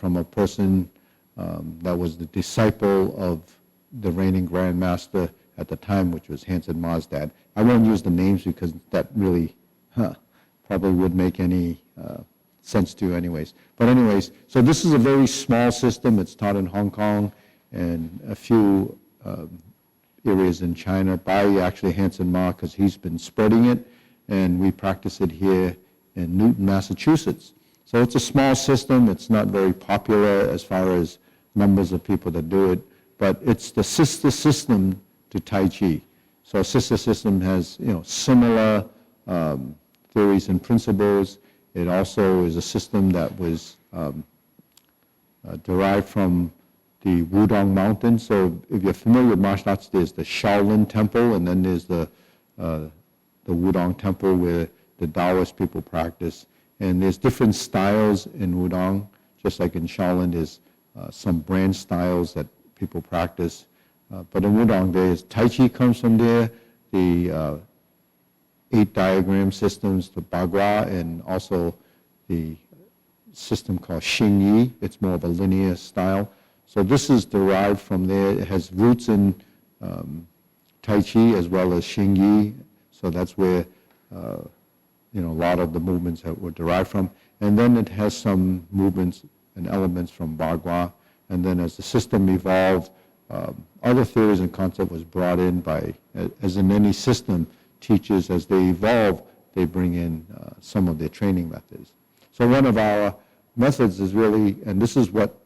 from a person that was the disciple of the reigning Grand Master at the time, which was Hansen Ma's dad. I won't use the names because that really probably would make any sense to you anyways. But anyways, so this is a very small system. It's taught in Hong Kong and a few areas in China by actually Hansen Ma, because he's been spreading it, and we practice it here in Newton, Massachusetts. So it's a small system. It's not very popular as far as numbers of people that do it, but it's the sister system to Tai Chi. So a sister system has, similar theories and principles. It also is a system that was derived from the Wudong Mountain. So if you're familiar with martial arts, there's the Shaolin Temple, and then there's the Wudong Temple where the Taoist people practice. And there's different styles in Wudong, just like in Shaolin, there's some brand styles that people practice. But in Wudong, there's Tai Chi comes from there, the 8 diagram systems, the Bagua, and also the system called Xingyi. It's more of a linear style. So this is derived from there. It has roots in Tai Chi as well as Xingyi. So that's where a lot of the movements that were derived from. And then it has some movements and elements from Bagua. And then as the system evolved, other theories and concept was brought in by, as in any system, teachers, as they evolve, they bring in some of their training methods. So one of our methods is really, and this is what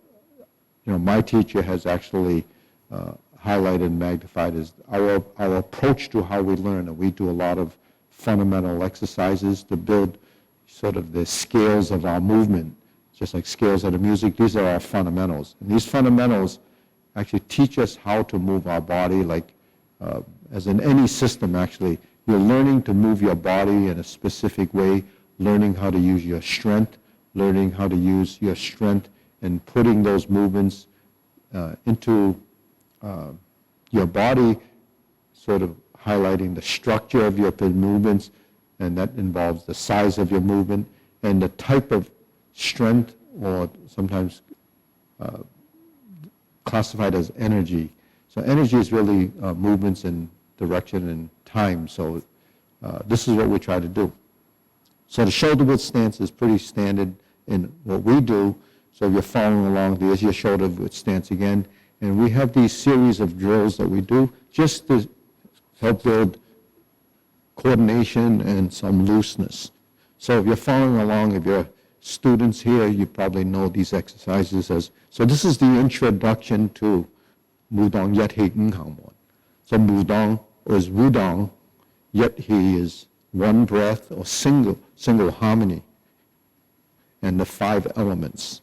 my teacher has actually highlighted and magnified, is our approach to how we learn. And we do a lot of fundamental exercises to build sort of the scales of our movement, just like scales of the music. These are our fundamentals. And these fundamentals actually teach us how to move our body, like as in any system actually. You're learning to move your body in a specific way, learning how to use your strength, learning how to use your strength and putting those movements into your body, sort of highlighting the structure of your movements, and that involves the size of your movement and the type of strength, or sometimes classified as energy. So energy is really movements in direction and time. So this is what we try to do. So the shoulder width stance is pretty standard in what we do. So if you're following along, there's your shoulder width stance again. And we have these series of drills that we do just to help build coordination and some looseness. So if you're following along, if you're students here, you probably know these exercises as, so this is the introduction to Wudong Yet He Ng Hang Mon. So Wudong is Wudong, Yet He is one breath or single harmony, and the 5 elements.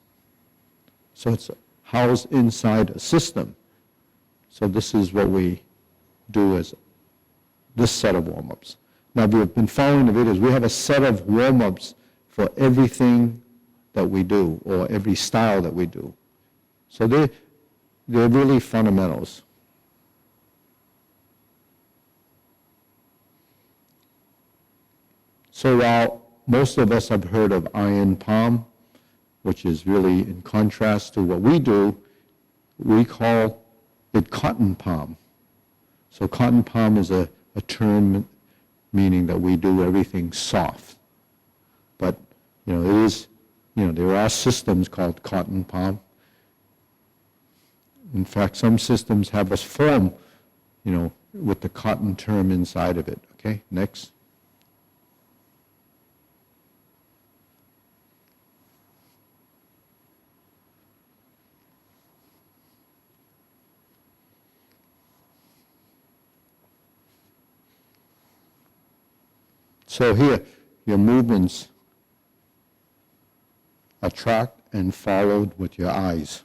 So it's housed inside a system. So this is what we do as this set of warm-ups. Now, if you've been following the videos, we have a set of warm-ups for everything that we do, or every style that we do. So they're really fundamentals. So while most of us have heard of iron palm, which is really in contrast to what we do, we call it cotton palm. So cotton palm is a term meaning that we do everything soft. But, it is, there are systems called cotton palm. In fact, some systems have us form, with the cotton term inside of it. Okay, next. So here, your movements are tracked and followed with your eyes.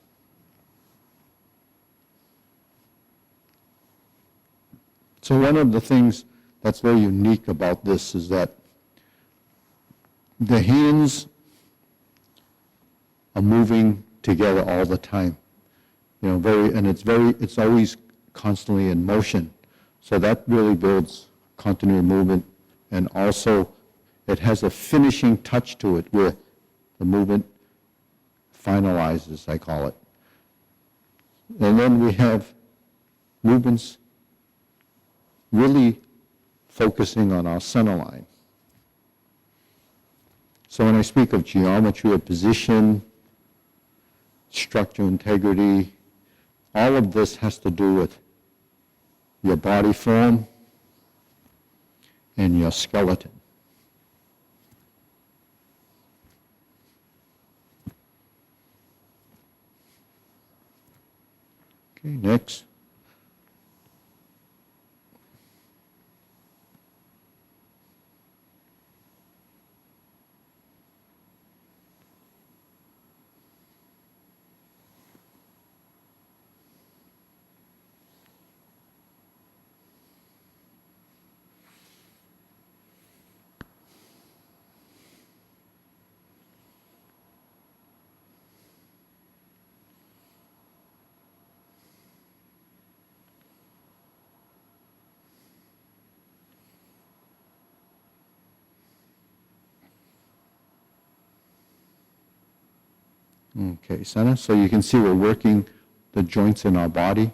So one of the things that's very unique about this is that the hands are moving together all the time. It's always constantly in motion. So that really builds continuity movement. And also, it has a finishing touch to it where the movement finalizes, I call it. And then we have movements really focusing on our center line. So when I speak of geometry of position, structural integrity, all of this has to do with your body form and your skeleton. Okay, next. Okay, center. So you can see we're working the joints in our body.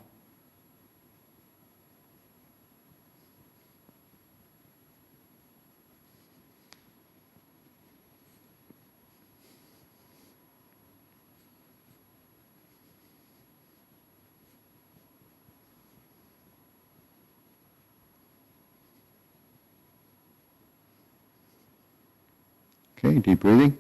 Okay, deep breathing.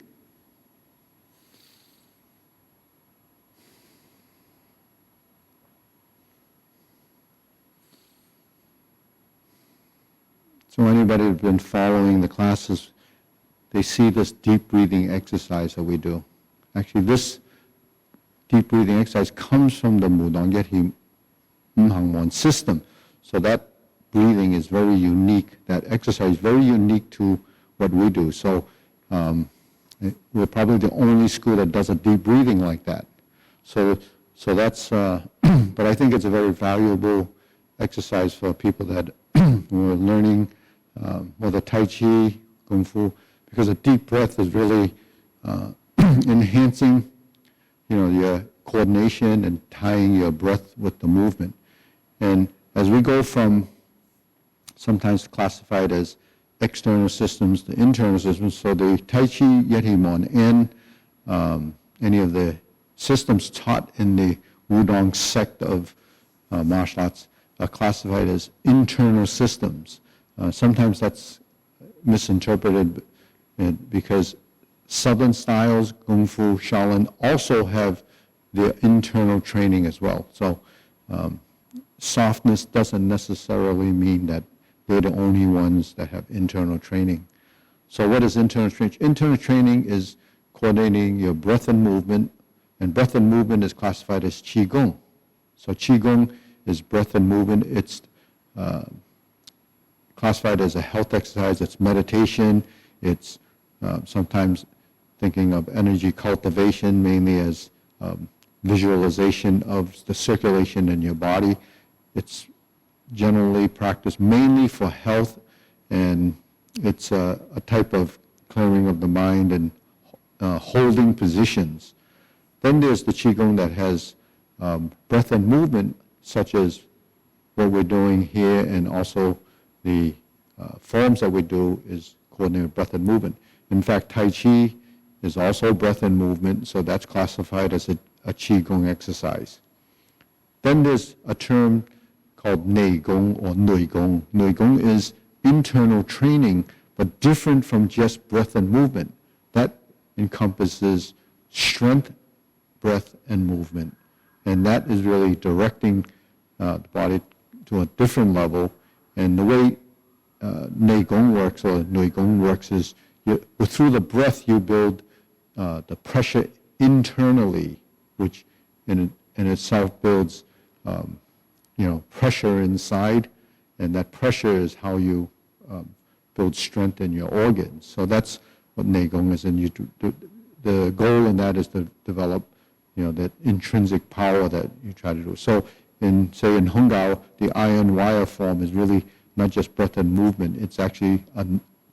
So anybody who's been following the classes, they see this deep breathing exercise that we do. Actually, this deep breathing exercise comes from the Mudong Yet-Him Morn system. So that breathing is very unique. That exercise is very unique to what we do. So we're probably the only school that does a deep breathing like that. So that's, but I think it's a very valuable exercise for people that who are learning whether Tai Chi, Kung Fu, because a deep breath is really enhancing, your coordination and tying your breath with the movement. And as we go from sometimes classified as external systems to internal systems, so the Tai Chi, Yet-Him Morn, and any of the systems taught in the Wudong sect of martial arts are classified as internal systems. Sometimes that's misinterpreted because Southern styles, Kung Fu, Shaolin, also have their internal training as well. So softness doesn't necessarily mean that they're the only ones that have internal training. So what is internal training? Internal training is coordinating your breath and movement, and breath and movement is classified as Qigong. So Qigong is breath and movement. It's classified as a health exercise. It's meditation. It's sometimes thinking of energy cultivation, mainly as visualization of the circulation in your body. It's generally practiced mainly for health, and it's a type of clearing of the mind and holding positions. Then there's the Qigong that has breath and movement, such as what we're doing here, and also the forms that we do is coordinated breath and movement. In fact, Tai Chi is also breath and movement, so that's classified as a Qigong exercise. Then there's a term called Neigong or Nuigong. Nuigong is internal training, but different from just breath and movement. That encompasses strength, breath, and movement. And that is really directing the body to a different level. And the way Neigong works or Nuigong works is through the breath you build the pressure internally, which in itself builds pressure inside, and that pressure is how you build strength in your organs. So that's what Neigong is, and the goal in that is to develop that intrinsic power that you try to do. So in Hungao, the iron wire form is really not just breath and movement, it's actually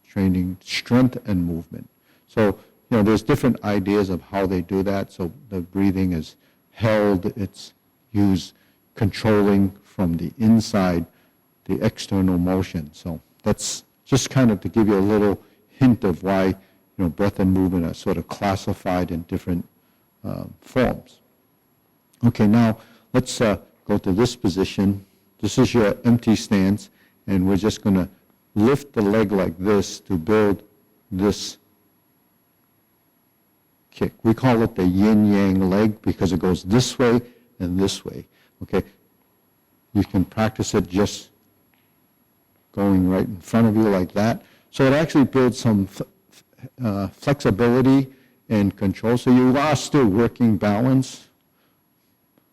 training strength and movement. So there's different ideas of how they do that. So the breathing is held, it's used controlling from the inside, the external motion. So that's just kind of to give you a little hint of why, breath and movement are sort of classified in different forms. Okay, now let's go to this position. This is your empty stance, and we're just going to lift the leg like this to build this kick. We call it the Yin-Yang Leg because it goes this way and this way. Okay, you can practice it just going right in front of you like that. So it actually builds some flexibility and control. So you are still working balance.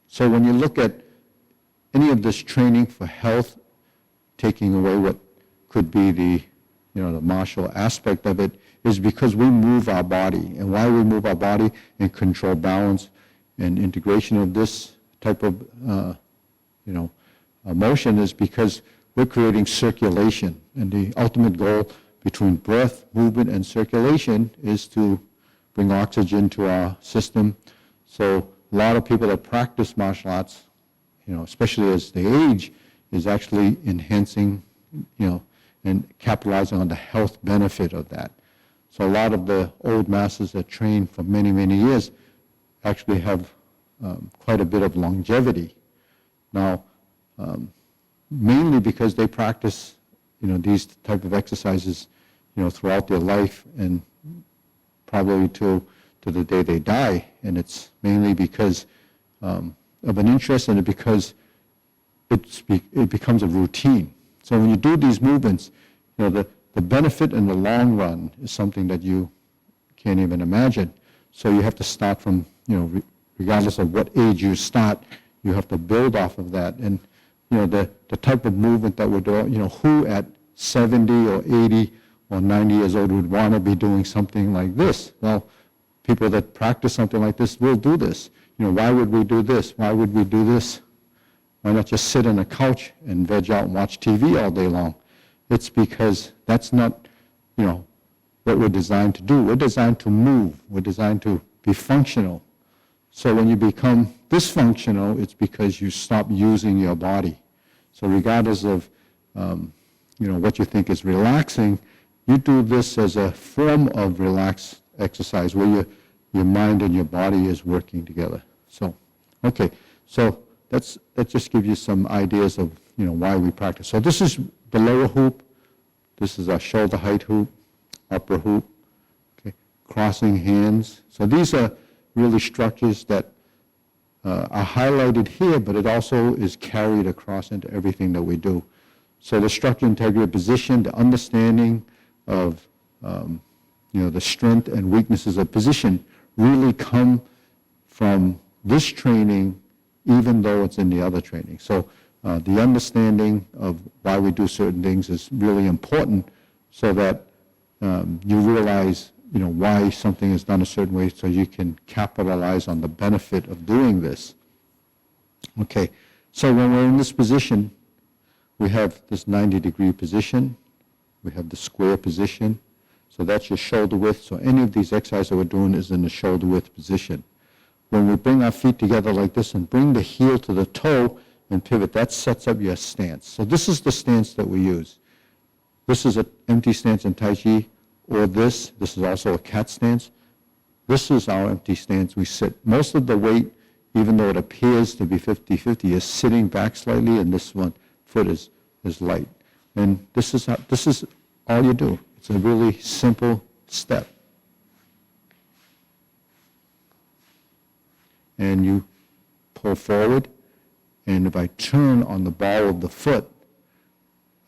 So when you look at any of this training for health, taking away what could be the martial aspect of it, is because we move our body. And why we move our body and control balance and integration of this type of motion is because we're creating circulation. And the ultimate goal between breath, movement, and circulation is to bring oxygen to our system. So a lot of people that practice martial arts, especially as they age, is actually enhancing, and capitalizing on the health benefit of that. So a lot of the old masters that train for many, many years actually have quite a bit of longevity. Now, mainly because they practice, these type of exercises, throughout their life and probably to the day they die. And it's mainly because of an interest, and because it becomes a routine. So when you do these movements, the benefit in the long run is something that you can't even imagine. So you have to start from, regardless of what age you start, you have to build off of that. And, the type of movement that we're doing, who at 70 or 80 or 90 years old would want to be doing something like this? Well, people that practice something like this will do this. Why would we do this? Why would we do this? Why not just sit on a couch and veg out and watch TV all day long? It's because that's not, what we're designed to do. We're designed to move. We're designed to be functional. So when you become dysfunctional, it's because you stop using your body. So regardless of, what you think is relaxing, you do this as a form of relaxed exercise where your mind and your body is working together. So, okay, so that just gives you some ideas of, why we practice. So this is the lower hoop. This is our shoulder height hoop, upper hoop, okay, crossing hands. So these are really structures that are highlighted here, but it also is carried across into everything that we do. So the structure, integrity, position, the understanding of the strength and weaknesses of position really come from this training, even though it's in the other training. So the understanding of why we do certain things is really important, so that you realize why something is done a certain way, so you can capitalize on the benefit of doing this. Okay, so when we're in this position, we have this 90-degree position, we have the square position, so that's your shoulder width. So any of these exercises that we're doing is in the shoulder width position. When we bring our feet together like this and bring the heel to the toe and pivot, that sets up your stance. So this is the stance that we use. This is an empty stance in Tai Chi, or this is also a cat stance. This is our empty stance. We sit. Most of the weight, even though it appears to be 50-50, is sitting back slightly, and this one foot is light. And this is all you do. It's a really simple step. And you pull forward, and if I turn on the ball of the foot,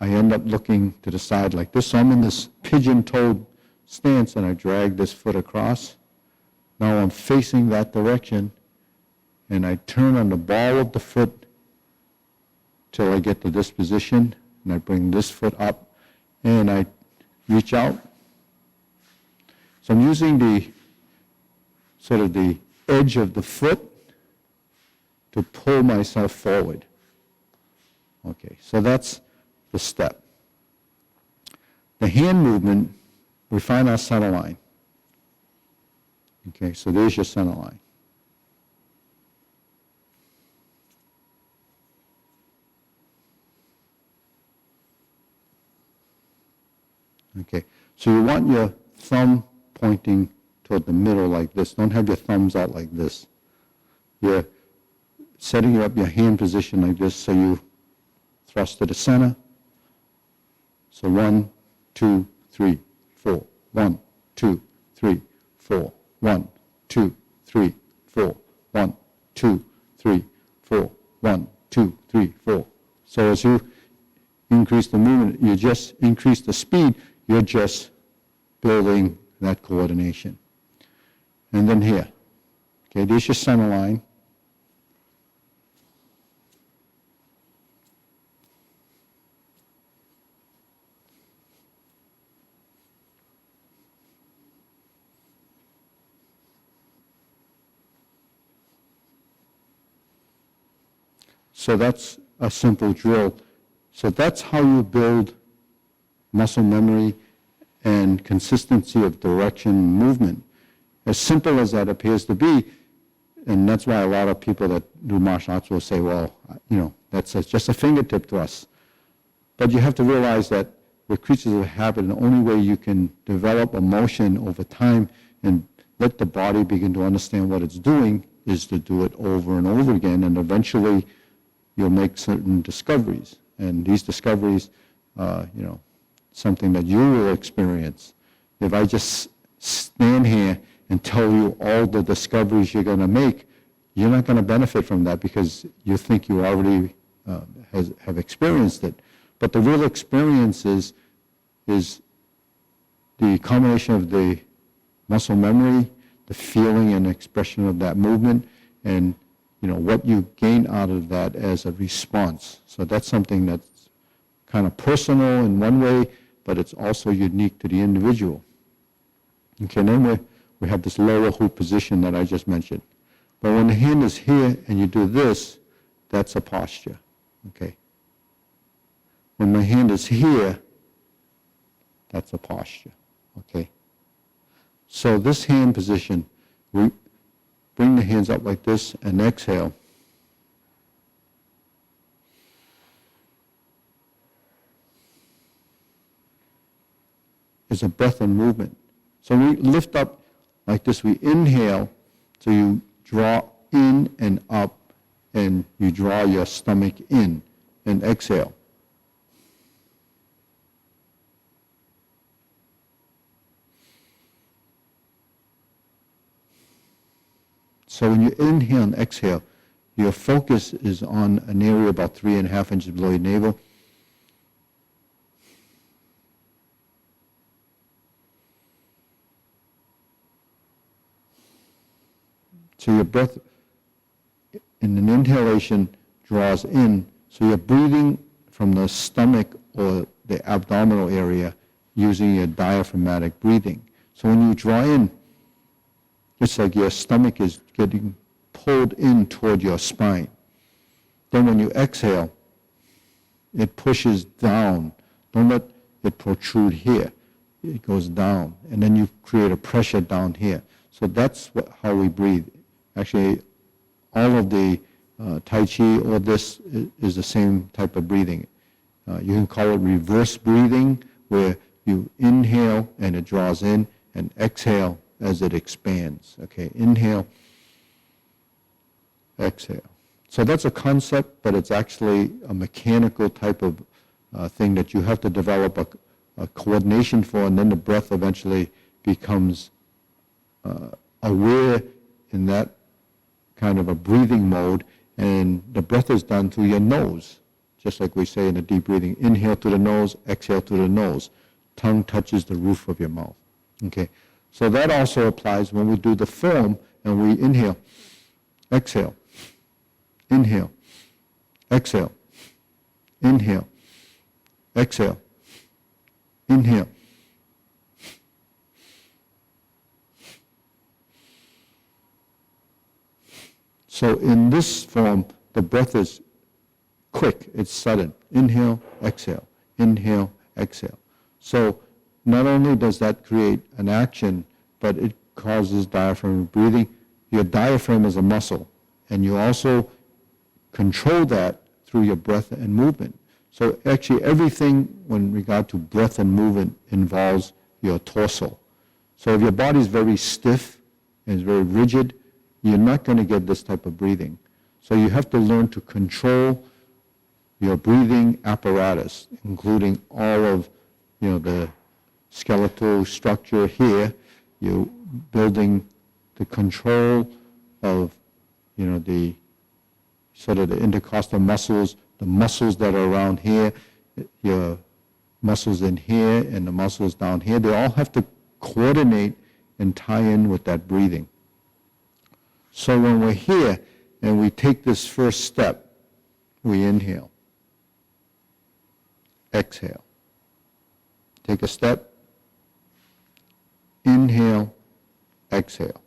I end up looking to the side like this. So I'm in this pigeon-toed stance, and I drag this foot across. Now I'm facing that direction, and I turn on the ball of the foot till I get to this position, and I bring this foot up, and I reach out. So I'm using the edge of the foot to pull myself forward. Okay, so that's the step. The hand movement, we find our center line. Okay, so there's your center line. Okay, so you want your thumb pointing toward the middle like this. Don't have your thumbs out like this. You're setting up your hand position like this, so you thrust to the center. So 1, 2, 3, 4. 1, 2, 3, 4. 1, 2, 3, 4. 1, 2, 3, 4. 1, 2, 3, 4. So as you increase the movement, you just increase the speed, you're just building that coordination. And then here, okay, there's your center line. So that's a simple drill. So that's how you build muscle memory and consistency of direction and movement. As simple as that appears to be, and that's why a lot of people that do martial arts will say, well, that's just a fingertip to us. But you have to realize that we're creatures of habit, and the only way you can develop a motion over time and let the body begin to understand what it's doing is to do it over and over again, and eventually you'll make certain discoveries. And these discoveries, something that you will experience. If I just stand here and tell you all the discoveries you're going to make, you're not going to benefit from that because you think you already have experienced it. But the real experience is the combination of the muscle memory, the feeling and expression of that movement, and what you gain out of that as a response. So that's something that's kind of personal in one way, but it's also unique to the individual. Okay, and then we have this lower hoop position that I just mentioned. But when the hand is here and you do this, that's a posture. Okay. When my hand is here, that's a posture. Okay. So this hand position, we bring the hands up like this and exhale. Is a breath and movement. So we lift up like this, we inhale, so you draw in and up, and you draw your stomach in, and exhale. So when you inhale and exhale, your focus is on an area about 3.5 inches below your navel. So your breath in an inhalation draws in, so you're breathing from the stomach or the abdominal area using your diaphragmatic breathing. So when you draw in, it's like your stomach is getting pulled in toward your spine. Then when you exhale, it pushes down. Don't let it protrude here. It goes down, and then you create a pressure down here. So that's how we breathe. Actually, all of the Tai Chi, all this is the same type of breathing. You can call it reverse breathing, where you inhale and it draws in, and exhale as it expands. Okay, inhale, exhale. So that's a concept, but it's actually a mechanical type of thing that you have to develop a coordination for, and then the breath eventually becomes aware in that kind of a breathing mode, and the breath is done through your nose, just like we say in the deep breathing. Inhale through the nose, exhale through the nose. Tongue touches the roof of your mouth. Okay, so that also applies when we do the form, and we inhale, exhale, inhale, exhale, inhale, exhale, inhale. So in this form, the breath is quick, it's sudden. Inhale, exhale, inhale, exhale. So not only does that create an action, but it causes diaphragmatic breathing? Your diaphragm is a muscle, and you also control that through your breath and movement. So actually everything when regard to breath and movement involves your torso. So if your body is very stiff and is very rigid, you're not going to get this type of breathing. So you have to learn to control your breathing apparatus, including all of the skeletal structure here. You're building the control of the sort of the intercostal muscles, the muscles that are around here, your muscles in here and the muscles down here. They all have to coordinate and tie in with that breathing. So when we're here and we take this first step, we inhale, exhale. Take a step, inhale, exhale.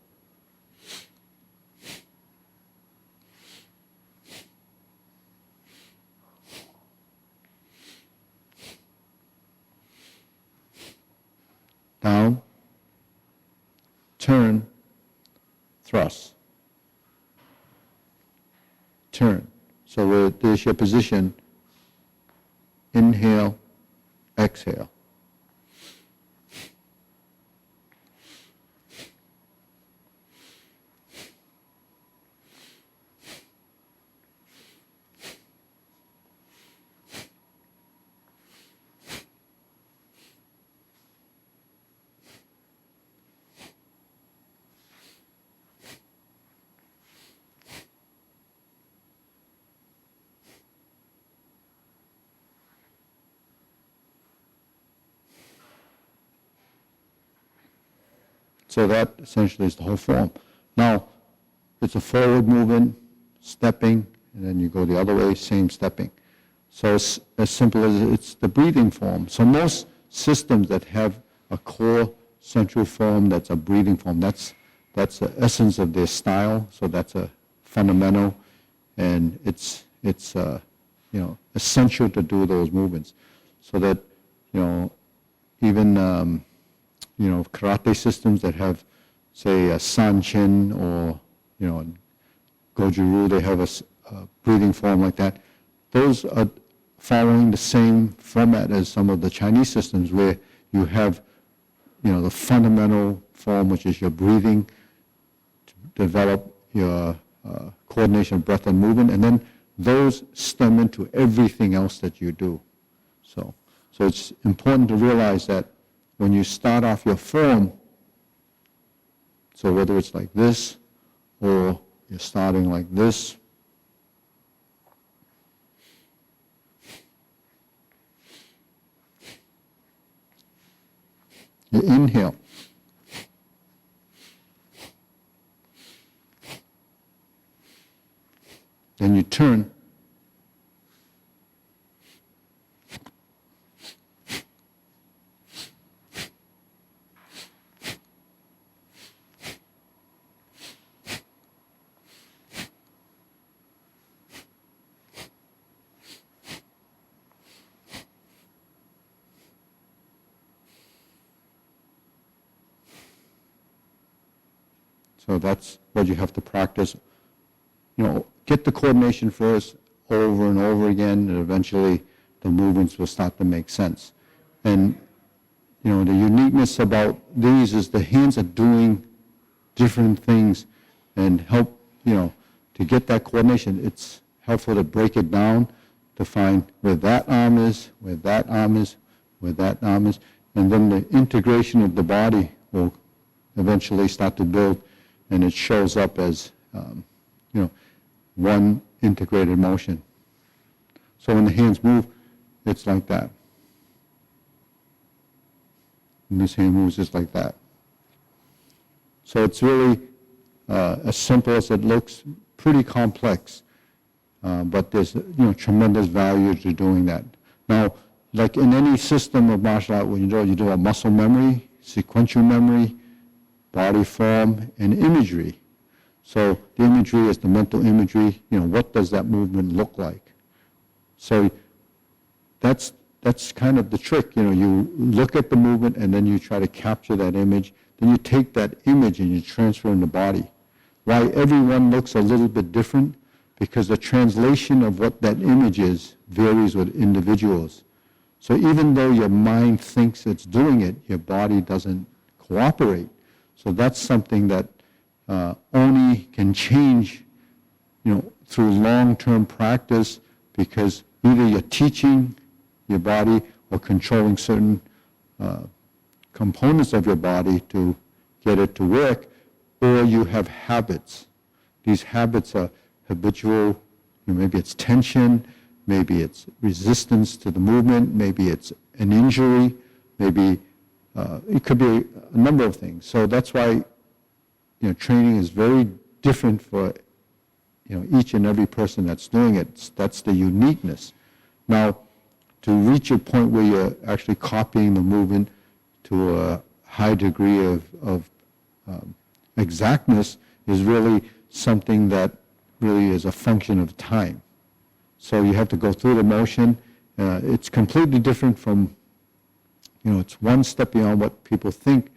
Down, turn, thrust. Turn. So there's your position. Inhale, exhale. So that essentially is the whole form. Now, it's a forward movement, stepping, and then you go the other way, same stepping. So it's as simple as it's the breathing form. So most systems that have a core central form that's a breathing form, that's the essence of their style. So that's a fundamental, and it's essential to do those movements. So that even karate systems that have, say, a Sanchin or, Goju-Ryu, they have a breathing form like that. Those are following the same format as some of the Chinese systems where you have, the fundamental form, which is your breathing, to develop your coordination of breath and movement, and then those stem into everything else that you do. So it's important to realize that when you start off your form, so whether it's like this or you're starting like this, you inhale. Then you turn. So that's what you have to practice. Get the coordination first over and over again, and eventually the movements will start to make sense. And, the uniqueness about these is the hands are doing different things and help, to get that coordination. It's helpful to break it down to find where that arm is, where that arm is, where that arm is, and then the integration of the body will eventually start to build, and it shows up as, one integrated motion. So when the hands move, it's like that. And this hand moves just like that. So it's really as simple as it looks, pretty complex, but there's tremendous value to doing that. Now, like in any system of martial art, when you do a muscle memory, sequential memory, body form, and imagery. So the imagery is the mental imagery. What does that movement look like? So that's kind of the trick. You look at the movement and then you try to capture that image. then you take that image and you transfer in the body. Why everyone looks a little bit different? Because the translation of what that image is varies with individuals. So even though your mind thinks it's doing it, your body doesn't cooperate. So that's something that only can change, through long-term practice, because either you're teaching your body or controlling certain components of your body to get it to work, or you have habits. These habits are habitual, maybe it's tension, maybe it's resistance to the movement, maybe it's an injury, maybe it could be a number of things. So that's why training is very different for each and every person that's doing it. That's the uniqueness. Now, to reach a point where you're actually copying the movement to a high degree of exactness is really something that really is a function of time. So you have to go through the motion. It's completely different from, it's one step beyond what people think,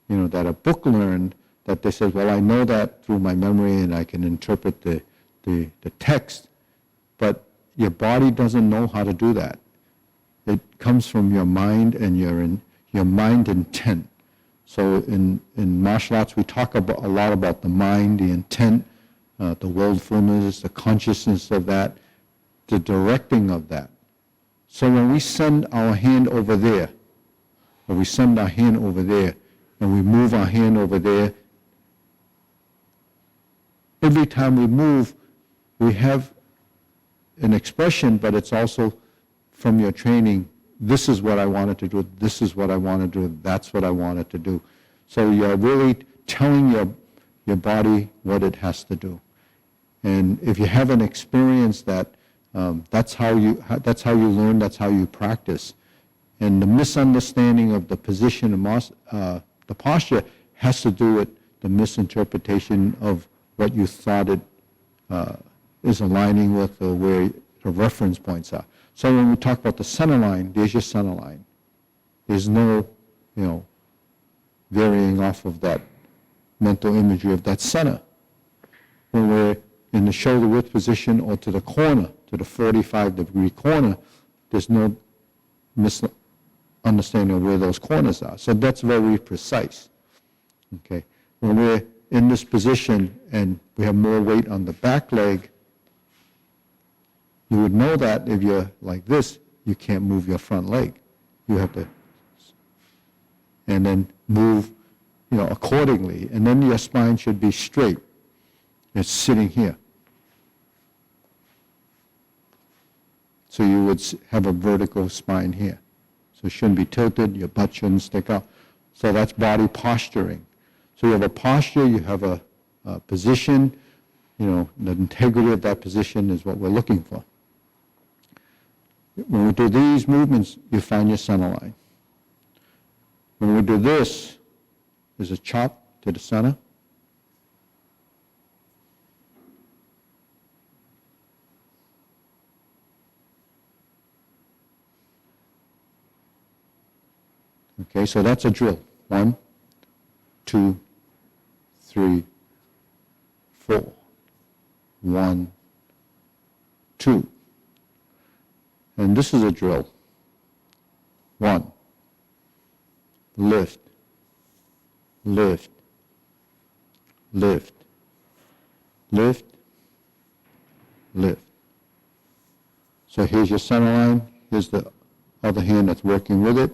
that a book learned, that they said, well, I know that through my memory and I can interpret the text, but your body doesn't know how to do that. It comes from your mind and your mind intent. So in martial arts, we talk a lot about the mind, the intent, the willfulness, the consciousness of that, the directing of that. So when we send our hand over there, or we send our hand over there, and we move our hand over there, every time we move, we have an expression, but it's also from your training, this is what I wanted to do, this is what I want to do, that's what I wanted to do. So you're really telling your body what it has to do. And if you haven't experienced that, that's how you learn, that's how you practice. And the misunderstanding of the position and the posture has to do with the misinterpretation of what you thought it is aligning with, or where the reference points are. So when we talk about the center line, there's your center line. There's no, varying off of that mental imagery of that center. When we're in the shoulder width position or to the corner, to the 45-degree corner, there's no misunderstanding of where those corners are. So that's very precise. Okay. When we're in this position and we have more weight on the back leg, you would know that if you're like this, you can't move your front leg. You have to, and then move, accordingly. And then your spine should be straight. It's sitting here. So you would have a vertical spine here. So it shouldn't be tilted, your butt shouldn't stick out. So that's body posturing. So you have a posture, you have a position, the integrity of that position is what we're looking for. When we do these movements, you find your center line. When we do this, there's a chop to the center. Okay, so that's a drill. 1, 2, 3, 4. 1, 2. And this is a drill. 1. Lift, lift, lift, lift, lift. So here's your center line. Here's the other hand that's working with it.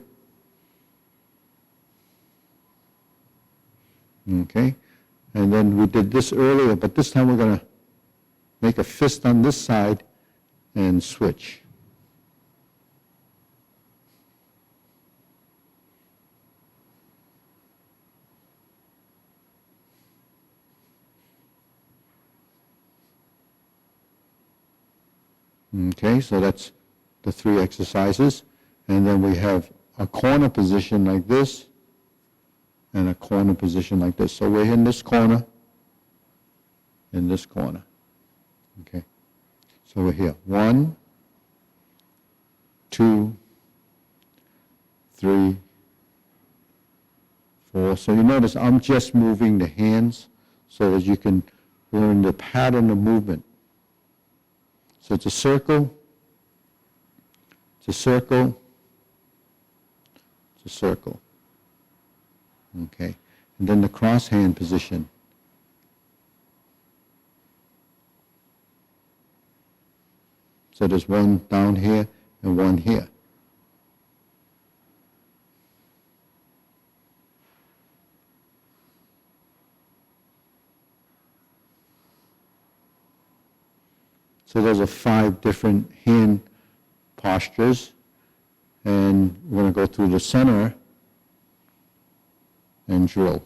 Okay, and then we did this earlier, but this time we're going to make a fist on this side and switch. Okay, so that's the 3 exercises. And then we have a corner position like this and a corner position like this. So we're in this corner, Okay, so we're here. 1, 2, 3, 4. So you notice I'm just moving the hands so that you can learn the pattern of movement. So it's a circle, it's a circle, it's a circle. Okay, and then the cross hand position. So there's one down here and one here. So those are 5 different hand postures, and we're going to go through the center and drill.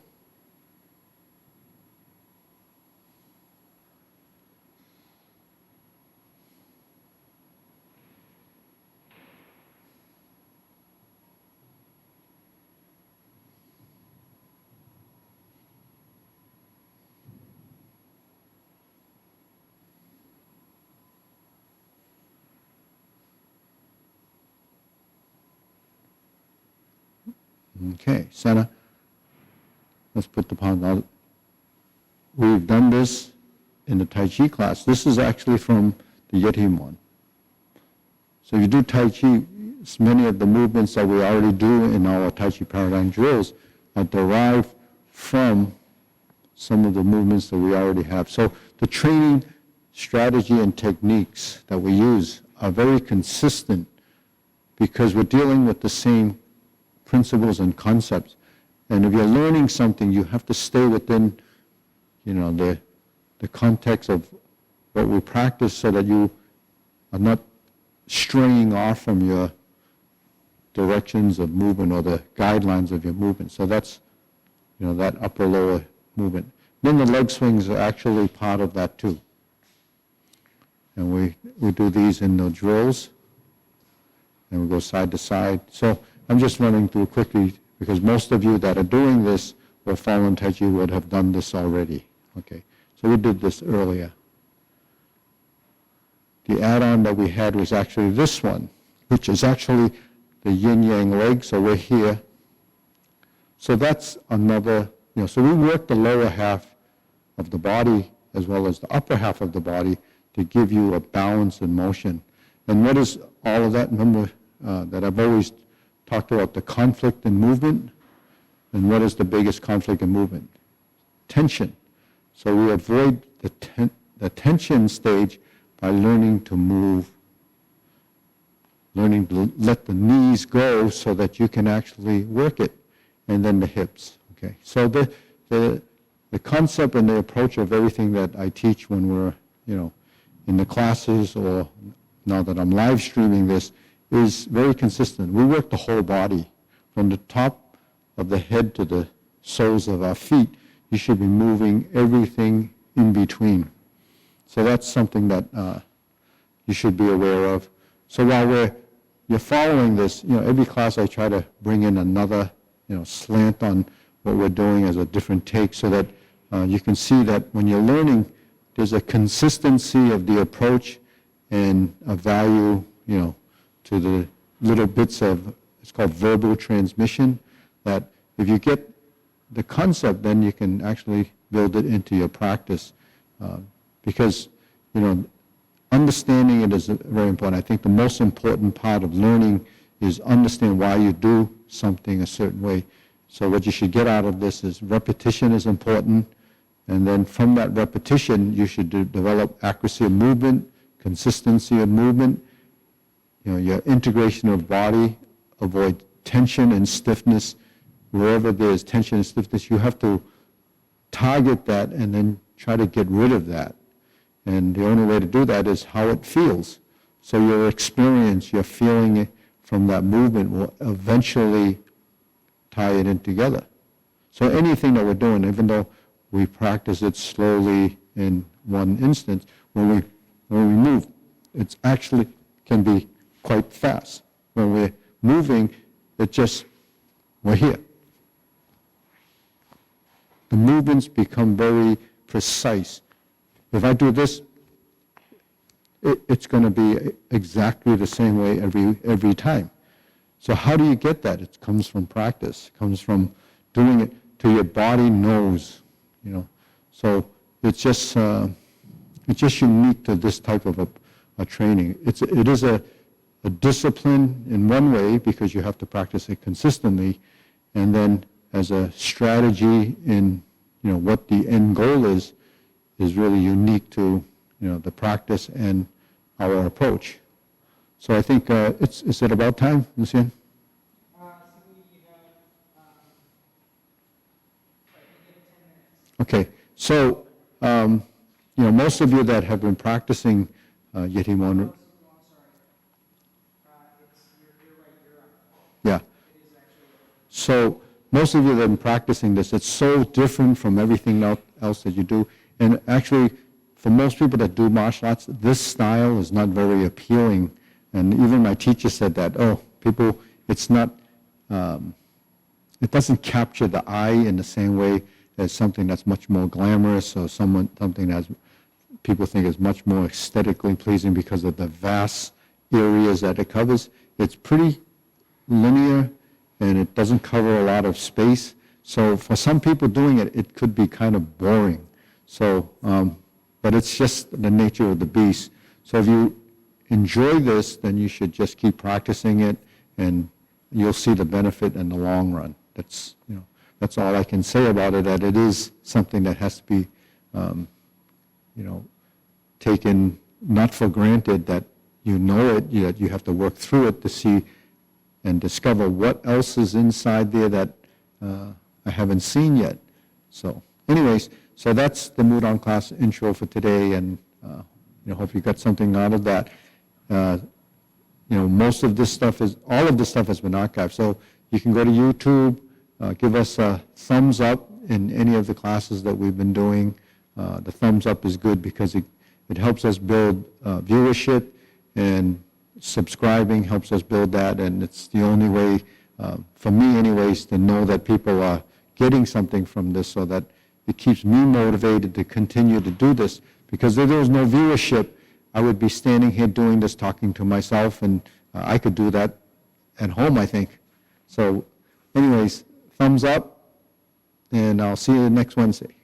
Okay, center. Let's put the palms out. We've done this in the Tai Chi class. This is actually from the Morn. So if you do Tai Chi, many of the movements that we already do in our Tai Chi paradigm drills are derived from some of the movements that we already have. So the training strategy and techniques that we use are very consistent because we're dealing with the same principles and concepts. And if you're learning something, you have to stay within, the context of what we practice so that you are not straying off from your directions of movement or the guidelines of your movement. So that's, that upper-lower movement. Then the leg swings are actually part of that too. And we do these in the drills, and we go side to side. So I'm just running through quickly because most of you that are doing this or following Tai Chi would have done this already. Okay, so we did this earlier. The add-on that we had was actually this one, which is actually the Yin-Yang Leg, so we're here. So that's another, so we work the lower half of the body as well as the upper half of the body to give you a balance and motion. And what is all of that? Remember that I've always talked about the conflict in movement. And what is the biggest conflict in movement? Tension. So we avoid the tension stage by learning to move, learning to let the knees go so that you can actually work it, and then the hips. Okay. So the concept and the approach of everything that I teach when we're, in the classes or now that I'm live streaming this is very consistent. We work the whole body from the top of the head to the soles of our feet. You should be moving everything in between. So that's something that you should be aware of. So while you're following this, every class I try to bring in another, slant on what we're doing as a different take so that you can see that when you're learning, there's a consistency of the approach and a value, to the little bits of, it's called verbal transmission, that if you get the concept, then you can actually build it into your practice. Because, understanding it is very important. I think the most important part of learning is understand why you do something a certain way. So what you should get out of this is repetition is important, and then from that repetition, you should develop accuracy of movement, consistency of movement, your integration of body, avoid tension and stiffness. Wherever there's tension and stiffness, you have to target that and then try to get rid of that. And the only way to do that is how it feels. So your experience, your feeling it from that movement will eventually tie it in together. So anything that we're doing, even though we practice it slowly in one instance, when we move, it's actually can be quite fast. When we're moving, we're here. The movements become very precise. If I do this, it's going to be exactly the same way every time. So how do you get that? It comes from practice. It comes from doing it till your body knows, you know. So it's just unique to this type of a training. It is a discipline in one way because you have to practice it consistently, and then as a strategy in, you know, what the end goal is really unique to, you know, the practice and our approach. So I think is it about time, Lucian? Okay, so you know, most of you that have been practicing Yeti-Mon. Yeah. So most of you that have been practicing this, it's so different from everything else that you do. And actually, for most people that do martial arts, this style is not very appealing. And even my teacher said that, people, it's not, it doesn't capture the eye in the same way as something that's much more glamorous or something that people think is much more aesthetically pleasing because of the vast areas that it covers. It's pretty linear and it doesn't cover a lot of space. So for some people doing it, it could be kind of boring. So, but it's just the nature of the beast. So if you enjoy this, then you should just keep practicing it and you'll see the benefit in the long run. That's, you know, that's all I can say about it, that it is something that has to be, you know, taken not for granted, that you know it, that you have to work through it to see and discover what else is inside there that I haven't seen yet. So anyways, so that's the Mudong class intro for today, and you know, hope you got something out of that. You know, most of this stuff all of this stuff has been archived, so you can go to YouTube, give us a thumbs up in any of the classes that we've been doing. The thumbs up is good because it helps us build viewership, and subscribing helps us build that, and it's the only way, for me anyways, to know that people are getting something from this, so that it keeps me motivated to continue to do this. Because if there was no viewership, I would be standing here doing this, talking to myself, and I could do that at home, I think. So anyways, thumbs up, and I'll see you next Wednesday.